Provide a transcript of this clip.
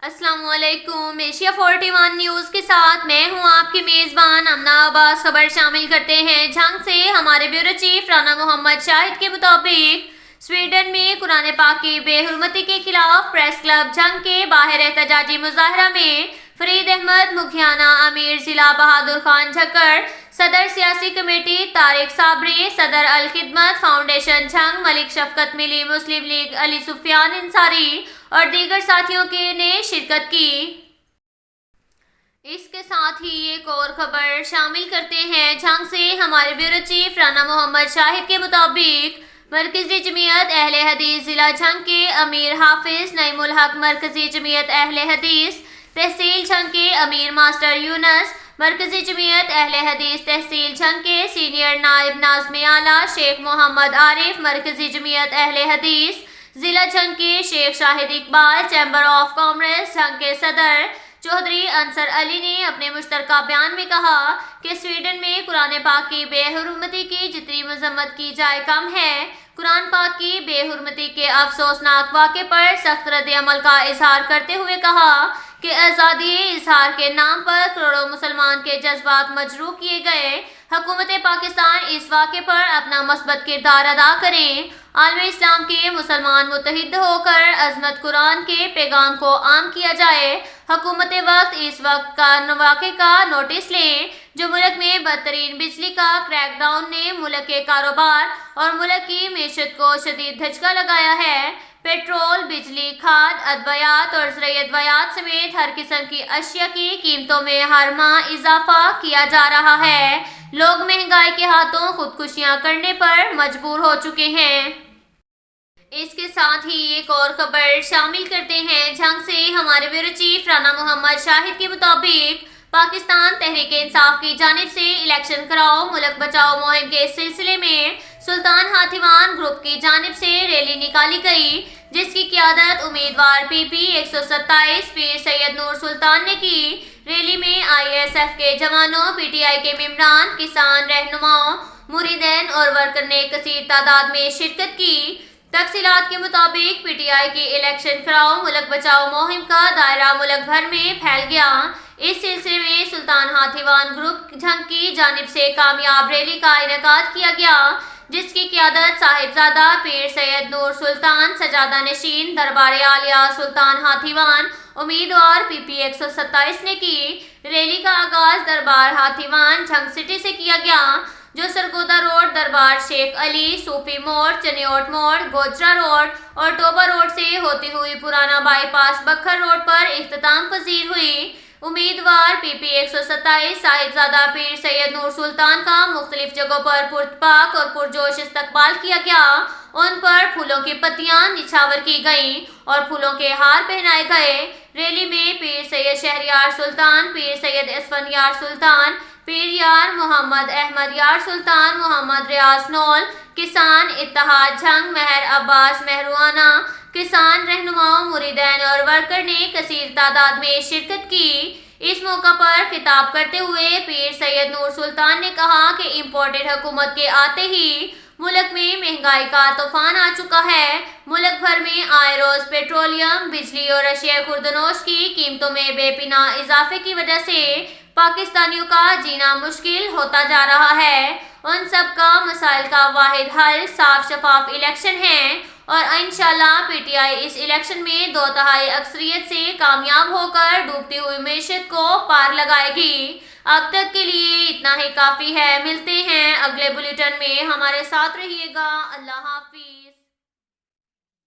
السلام علیکم۔ Asia 41 news کے ساتھ میں ہوں آپ کی میزبان امنا عباس۔ خبر شامل کرتے ہیں جھنگ سے۔ ہمارے بیورو چیف رانا محمد شاہد کے مطابق سویڈن میں قرآن پاک کی بے حرمتی کے خلاف پریس کلب جھنگ کے باہر احتجاجی مظاہرہ میں فرید احمد مکھیانہ، امیر ضلع بہادر خان جھکڑ، صدر سیاسی کمیٹی طارق صابری، صدر الخدمت فاؤنڈیشن جھنگ ملک شفقت ملی مسلم لیگ علی سفیان انصاری اور دیگر ساتھیوں نے شرکت کی۔ اس کے ساتھ ہی ایک اور خبر شامل کرتے ہیں جھنگ سے۔ ہمارے بیورو چیف رانا محمد شاہد کے مطابق مرکزی جمعیت اہل حدیث ضلع جھنگ کے امیر حافظ نعیم الحق، مرکزی جمعیت اہل حدیث تحصیل جھنگ کے امیر ماسٹر یونس، مرکزی جمعیت اہل حدیث تحصیل جھنگ کے سینئر نائب ناظم اعلیٰ شیخ محمد عارف، مرکزی جمعیت اہل حدیث ضلع جھنگ کے Sheikh Shahid Iqbal, chamber of commerce Jhang کے صدر چودھری انصر علی نے اپنے مشترکہ بیان میں کہا کہ سویڈن میں قرآن پاک کی بے حرمتی کی جتنی مذمت کی جائے کم ہے۔ قرآن پاک کی بے حرمتی کے افسوسناک واقعے پر سخت رد عمل کا اظہار کرتے ہوئے کہا کہ آزادی اظہار کے نام پر کروڑوں مسلمان کے جذبات مجروح کیے گئے۔ حکومت پاکستان اس واقعے پر اپنا مثبت کردار ادا کریں۔ عالم اسلام کے مسلمان متحد ہو کر عظمت قرآن کے پیغام کو عام کیا جائے۔ حکومت وقت اس وقت کا واقعے کا نوٹس لیں جو ملک میں بدترین بجلی کا کریک ڈاؤن نے ملک کے کاروبار اور ملک کی معیشت کو شدید دھچکا لگایا ہے۔ پیٹرول، بجلی، کھاد، ادویات اور زرعی ادویات سمیت ہر قسم کی اشیاء کی قیمتوں میں ہر ماہ اضافہ کیا جا رہا ہے۔ لوگ مہنگائی کے ہاتھوں خودکشیاں کرنے پر مجبور ہو چکے ہیں۔ اس کے ساتھ ہی ایک اور خبر شامل کرتے ہیں جھنگ سے۔ ہمارے بیورو چیف رانا محمد شاہد کے مطابق پاکستان تحریک انصاف کی جانب سے الیکشن کراؤ ملک بچاؤ مہم کے سلسلے میں سلطان ہاتھیوان گروپ کی جانب سے ریلی نکالی گئی، جس کی قیادت امیدوار پی پی 127 پیر سید نور سلطان نے کی۔ ریلی میں آئی ایس ایف کے جوانوں، پی ٹی آئی کے ممبران، کسان رہنماؤں، مریدین اور ورکر نے کثیر تعداد میں شرکت کی۔ تفصیلات کے مطابق پی ٹی آئی کی الیکشن کراؤ ملک بچاؤ مہم کا دائرہ ملک بھر میں پھیل گیا۔ اس سلسلے میں سلطان ہاتھیوان گروپ جھنگ کی جانب سے کامیاب ریلی کا انعقاد کیا گیا، جس کی قیادت صاحبزادہ پیر سید نور سلطان سجادہ نشین دربار عالیہ سلطان ہاتھیوان امیدوار پی پی 127 نے کی۔ ریلی کا آغاز دربار ہاتھیوان جھنگ سٹی سے کیا گیا، جو سرگودا روڈ، دربار شیخ علی، صوفی موڑ، چنیوٹ موڑ، گوجرا روڈ اور ٹوبا روڈ سے ہوتی ہوئی پرانا بائی پاس بکھر روڈ پر اختتام پذیر ہوئی۔ امیدوار پی پی 127 صاحبزادہ پیر سید نور سلطان کا مختلف جگہوں پر پرتپاک اور پرجوش استقبال کیا گیا۔ ان پر پھولوں کی پتیاں نچھاور کی گئیں اور پھولوں کے ہار پہنائے گئے۔ ریلی میں پیر سید شہریار سلطان، پیر سید اسفندیار سلطان، پیر یار محمد احمد یار سلطان، محمد ریاض نول، کسان اتحاد جھنگ، مہر عباس مہروانہ، کسان رہنماؤں، مریدین اور ورکر نے کثیر تعداد میں شرکت کی۔ اس موقع پر خطاب کرتے ہوئے پیر سید نور سلطان نے کہا کہ امپورٹڈ حکومت کے آتے ہی ملک میں مہنگائی کا طوفان آ چکا ہے۔ ملک بھر میں آئے روز پیٹرولیم، بجلی اور اشیاء خوردنوش کی قیمتوں میں بے پناہ اضافے کی وجہ سے پاکستانیوں کا جینا مشکل ہوتا جا رہا ہے۔ ان سب کا مسائل کا واحد حل صاف شفاف الیکشن ہے اور انشاءاللہ P T I us election میں 2/3 اکثریت سے کامیاب ہو کر ڈوبتی ہوئی معیشت کو پار لگائے گی۔ اب تک کے لیے اتنا ہی کافی ہے۔ ملتے ہیں اگلے بلیٹن میں، ہمارے ساتھ رہیے گا۔ اللہ حافظ۔